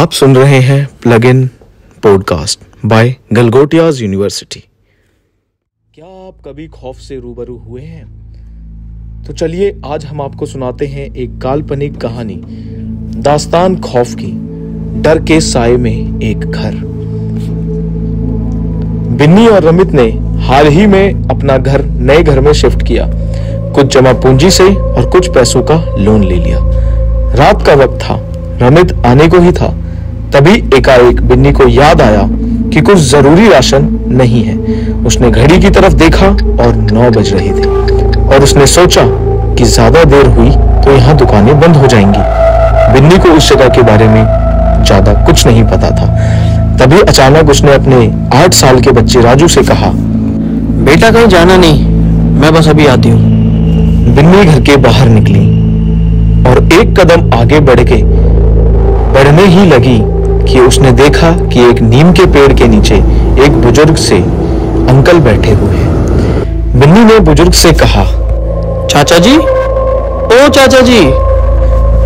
आप सुन रहे हैं plug in podcast by Galgotias university. क्या आप कभी खौफ से रूबरू हुए हैं? तो चलिए आज हम आपको सुनाते हैं एक काल्पनिक कहानी, दास्तान खौफ की। डर के साए में एक घर। बिन्नी और रमित ने हाल ही में अपना घर नए घर में शिफ्ट किया। कुछ जमा पूंजी से और कुछ पैसों का लोन ले लिया। रात का वक्त था, रमित आने को ही था, तभी एकाएक बिन्नी को याद आया कि कुछ जरूरी राशन नहीं है। उसने घड़ी की तरफ देखा और 9 बज रहे थे और उसने सोचा कि ज्यादा देर हुई तो यहाँ दुकानें बंद हो जाएंगी। बिन्नी को उस जगह के बारे में ज्यादा कुछ नहीं पता था। तभी अचानक उसने अपने 8 साल के बच्चे राजू से कहा, बेटा कहीं जाना नहीं, मैं बस अभी आती हूँ। बिन्नी घर के बाहर निकली और एक कदम आगे बढ़ने ही लगी कि उसने देखा कि एक नीम के पेड़ के नीचे एक बुजुर्ग से अंकल बैठे हुए हैं। बिन्नी ने बुजुर्ग से कहा, चाचा जी, ओ चाचा जी।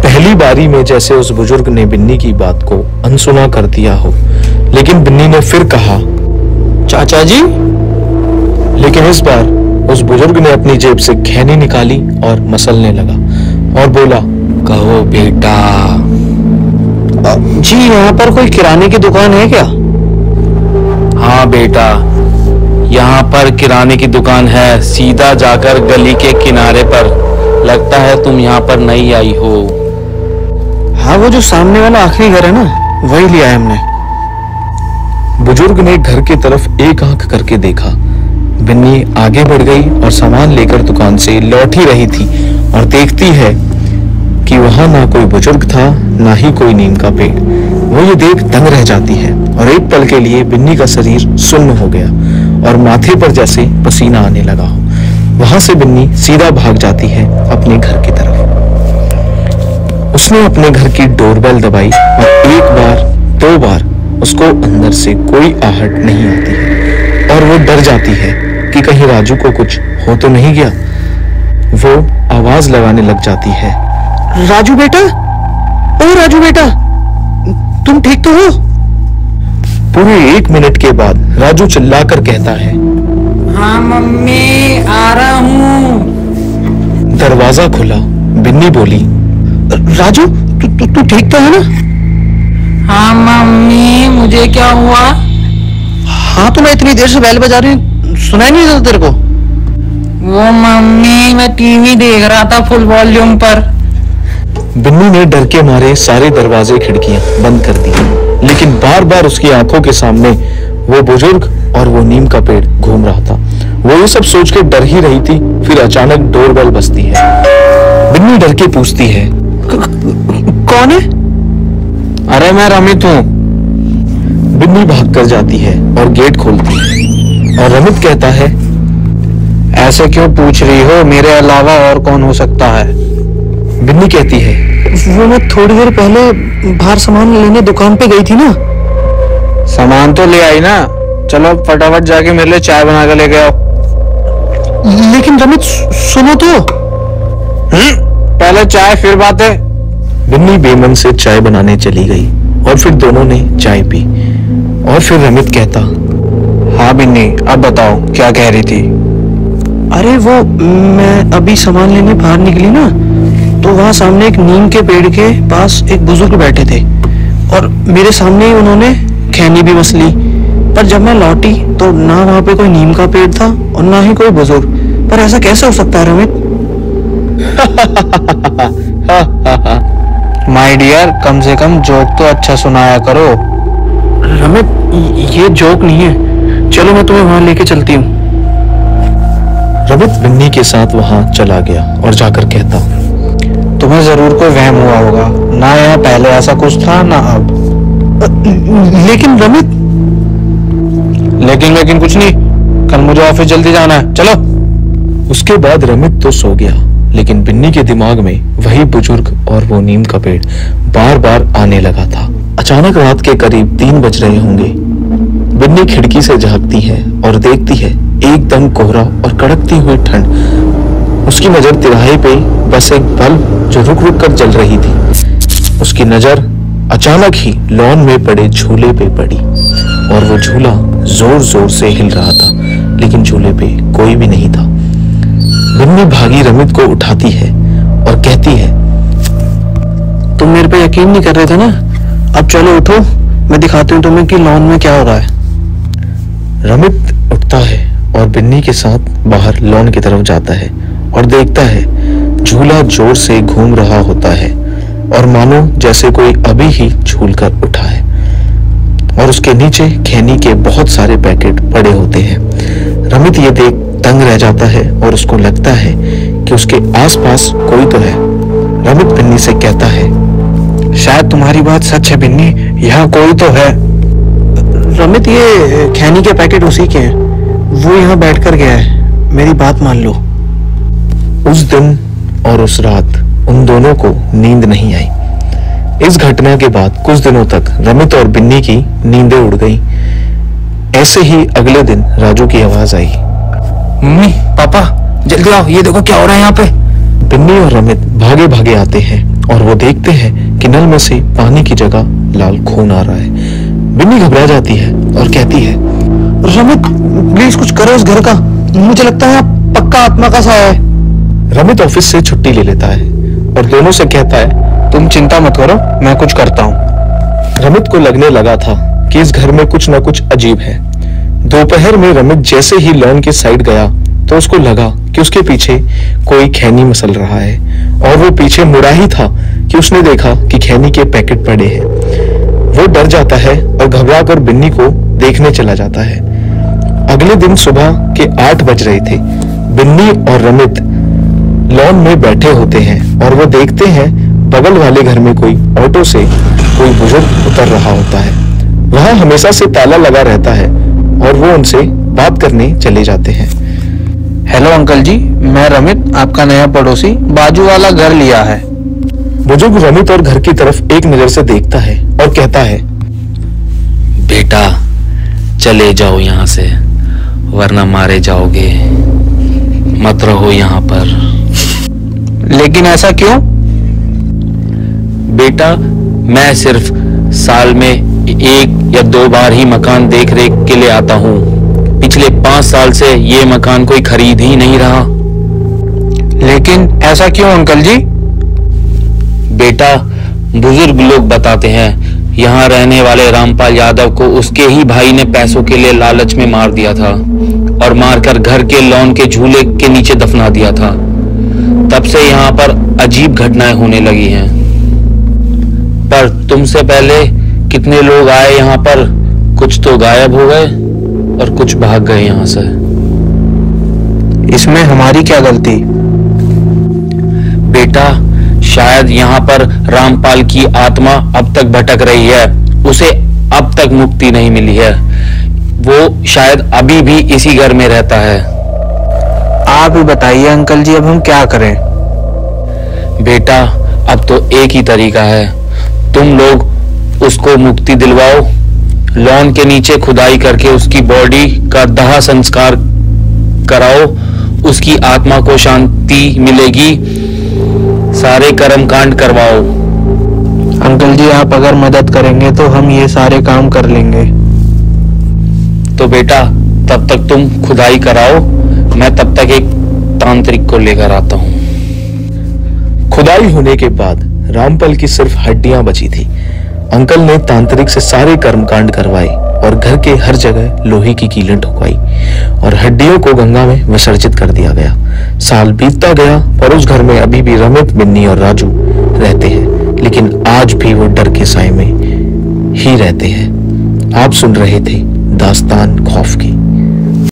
पहली बारी में जैसे उस बुजुर्ग ने बिन्नी की बात को अनसुना कर दिया हो, लेकिन बिन्नी ने फिर कहा, चाचा जी। लेकिन इस बार उस बुजुर्ग ने अपनी जेब से खैनी निकाली और मसलने लगा और बोला, कहो बेटा। जी, यहाँ पर कोई किराने की दुकान है क्या? हाँ बेटा, यहाँ पर किराने की दुकान है, सीधा जाकर गली के किनारे पर। लगता है तुम यहाँ पर नई आई हो। हाँ, वो जो सामने वाला आखिरी घर है ना, वही लिया है हमने। बुजुर्ग ने घर की तरफ एक आंख करके देखा। बिन्नी आगे बढ़ गई और सामान लेकर दुकान से लौट ही रही थी और देखती है कि वहां ना कोई बुजुर्ग था, ना ही कोई नीम का पेड़। वो ये देख दंग रह जाती है और एक पल के लिए बिन्नी का शरीर सुन्न हो गया और माथे पर जैसे पसीना आने लगा हो। वहां से बिन्नी सीधा भाग जाती है अपने घर की तरफ। उसने अपने घर की डोरबेल दबाई और 1 बार 2 बार उसको अंदर से कोई आहट नहीं आती है और वो डर जाती है कि कहीं राजू को कुछ हो तो नहीं गया। वो आवाज लगाने लग जाती है, राजू बेटा, ओ राजू बेटा, तुम ठीक तो हो? पूरे 1 मिनट के बाद राजू चिल्लाकर कहता है, हाँ मम्मी, आ रहा हूँ। दरवाजा खुला। बिन्नी बोली, राजू, तू ठीक तो है ना? हाँ मम्मी, मुझे क्या हुआ? हाँ, तो मैं इतनी देर से बेल बजा रही, सुनाई नहीं देता तेरे को? वो मम्मी, मैं टीवी देख रहा था फुल वॉल्यूम पर। बिन्नी ने डर के मारे सारे दरवाजे खिड़कियां बंद कर दी, लेकिन बार बार उसकी आंखों के सामने वो बुजुर्ग और वो नीम का पेड़ घूम रहा था। वो ये सब सोच के डर ही रही थी। फिर अचानक डोरबेल बजती है। बिन्नी डर के पूछती है, कौन है? अरे मैं रमित हूँ। बिन्नी भाग कर जाती है और गेट खोलती है और रमित कहता है, ऐसे क्यों पूछ रही हो? मेरे अलावा और कौन हो सकता है? बिन्नी कहती है, वो मैं थोड़ी देर पहले बाहर सामान लेने दुकान पे गई थी ना। सामान तो ले आई ना, चलो फटाफट जाके मेरे लिए चाय बना कर लेके आओ। लेकिन रमित, सुनो तो। पहले चाय फिर बातें। बिन्नी बेमन से चाय बनाने चली गई और फिर दोनों ने चाय पी। और फिर रमित कहता, हाँ बिन्नी, अब बताओ क्या कह रही थी? अरे वो मैं अभी सामान लेने बाहर निकली ना, तो वहां सामने एक नीम के पेड़ के पास एक बुजुर्ग बैठे थे और मेरे सामने ही उन्होंने खैनी भी मसली। पर जब मैं लौटी तो ना वहां पे कोई नीम का पेड़ था और ना ही कोई बुजुर्ग। पर ऐसा कैसे हो सकता है रमित? माय डियर, कम से कम जोक तो अच्छा सुनाया करो। रमित, ये जोक नहीं है, चलो मैं तुम्हें वहां लेके चलती हूँ। रमित बिन्नी के साथ वहां चला गया और जाकर कहता, तुम्हें जरूर कोई वहम हुआ होगा ना, यहाँ पहले ऐसा कुछ था ना अब। लेकिन रमित। लेकिन कुछ नहीं, कल मुझे ऑफिस जल्दी जाना है, चलो। उसके बाद रमित तो सो गया, लेकिन बिन्नी के दिमाग में वही बुजुर्ग और वो नीम का पेड़ बार बार आने लगा था। अचानक रात के करीब 3 बज रहे होंगे। बिन्नी खिड़की से झांकती है और देखती है एकदम कोहरा और कड़कती हुई ठंड। उसकी नजर तिराहे पे बस एक बल्ब जो रुक रुक कर जल रही थी। उसकी नजर अचानक ही लॉन में पड़े झूले पे पड़ी और वो झूला जोर जोर से हिल रहा था, लेकिन झूले पे कोई भी नहीं था। बिन्नी भागी रमित को उठाती है और कहती है, तुम मेरे पे यकीन नहीं कर रहे थे ना, अब चलो उठो, मैं दिखाती हूँ तुम्हें कि लॉन में क्या हो रहा है। रमित उठता है और बिन्नी के साथ बाहर लॉन की तरफ जाता है और देखता है झूला जोर से घूम रहा होता है और मानो जैसे कोई अभी ही झूल कर उठा है, और उसके नीचे खैनी के बहुत सारे पैकेट पड़े होते हैं। रमित ये देख दंग रह जाता है और उसको लगता है कि उसके आसपास कोई तो है। रमित बिन्नी से कहता है, शायद तुम्हारी बात सच है बिन्नी, यहाँ कोई तो है। रमित, ये खैनी के पैकेट उसी के हैं, वो यहाँ बैठ कर गया है, मेरी बात मान लो। उस दिन और उस रात उन दोनों को नींद नहीं आई। इस घटना के बाद कुछ दिनों तक रमित और बिन्नी की नींदें उड़ गईं। ऐसे ही अगले दिन राजू की आवाज आई, मम्मी पापा जल्दी आओ, ये देखो क्या हो रहा है यहाँ पे। बिन्नी और रमित भागे भागे आते हैं और वो देखते हैं कि नल में से पानी की जगह लाल खून आ रहा है। बिन्नी घबरा जाती है और कहती है, रमित प्लीज कुछ करो इस घर का, मुझे लगता है पक्का आत्मा का साया है। रमित ऑफिस से छुट्टी ले लेता है और दोनों से कहता है, तुम चिंता मत करो, मैं कुछ करता हूँ। रमित को लगने लगा था कि इस घर में कुछ न कुछ अजीब है। दोपहर में रमित जैसे ही लॉन के साइड गया तो उसको लगा कि उसके पीछे कोई खैनी मसल रहा है, और वो पीछे मुड़ा ही था कि उसने देखा कि खैनी के पैकेट पड़े हैं। वो डर जाता है और घबरा कर बिन्नी को देखने चला जाता है। अगले दिन सुबह के 8 बज रहे थे। बिन्नी और रमित लॉन में बैठे होते हैं और वो देखते हैं बगल वाले घर में कोई ऑटो से कोई बुजुर्ग उतर रहा होता है। वहां हमेशा से ताला लगा रहता है और वो उनसे बात करने चले जाते हैं। हेलो अंकल जी, मैं रमित, आपका नया पड़ोसी, बाजू वाला घर लिया है। बुजुर्ग रमित और घर की तरफ एक नजर से देखता है और कहता है, बेटा चले जाओ यहाँ से, वरना मारे जाओगे, मत रहो यहाँ पर। लेकिन ऐसा क्यों? बेटा मैं सिर्फ साल में 1 या 2 बार ही मकान देख रेख के लिए आता हूँ। पिछले 5 साल से ये मकान कोई खरीद ही नहीं रहा। लेकिन ऐसा क्यों अंकल जी? बेटा बुजुर्ग लोग बताते हैं, यहाँ रहने वाले रामपाल यादव को उसके ही भाई ने पैसों के लिए लालच में मार दिया था और मारकर घर के लॉन के झूले के नीचे दफना दिया था। तब से यहाँ पर अजीब घटनाएं होने लगी हैं। पर तुमसे पहले कितने लोग आए यहाँ पर, कुछ तो गायब हो गए और कुछ भाग गए यहाँ से। इसमें हमारी क्या गलती? बेटा शायद यहाँ पर रामपाल की आत्मा अब तक भटक रही है, उसे अब तक मुक्ति नहीं मिली है। वो शायद अभी भी इसी घर में रहता है। आप ही बताइए अंकल जी, अब हम क्या करें? बेटा अब तो एक ही तरीका है, तुम लोग उसको मुक्ति दिलवाओ, लॉन के नीचे खुदाई करके उसकी बॉडी का दाह संस्कार कराओ, उसकी आत्मा को शांति मिलेगी, सारे कर्मकांड करवाओ। अंकल जी आप अगर मदद करेंगे तो हम ये सारे काम कर लेंगे। तो बेटा तब तक तुम खुदाई कराओ, मैं तब तक एक तांत्रिक को लेकर आता हूँ। खुदाई होने के बाद रामपाल की सिर्फ हड्डियां बची थी। अंकल ने तांत्रिक से सारे कर्मकांड करवाए और घर के हर जगह लोहे की कीलें ठुकवाई और हड्डियों को गंगा में विसर्जित कर दिया गया। साल बीतता गया और उस घर में अभी भी रमित, बिन्नी और राजू रहते हैं, लेकिन आज भी वो डर के साए में ही रहते हैं। आप सुन रहे थे दास्तान खौफ की।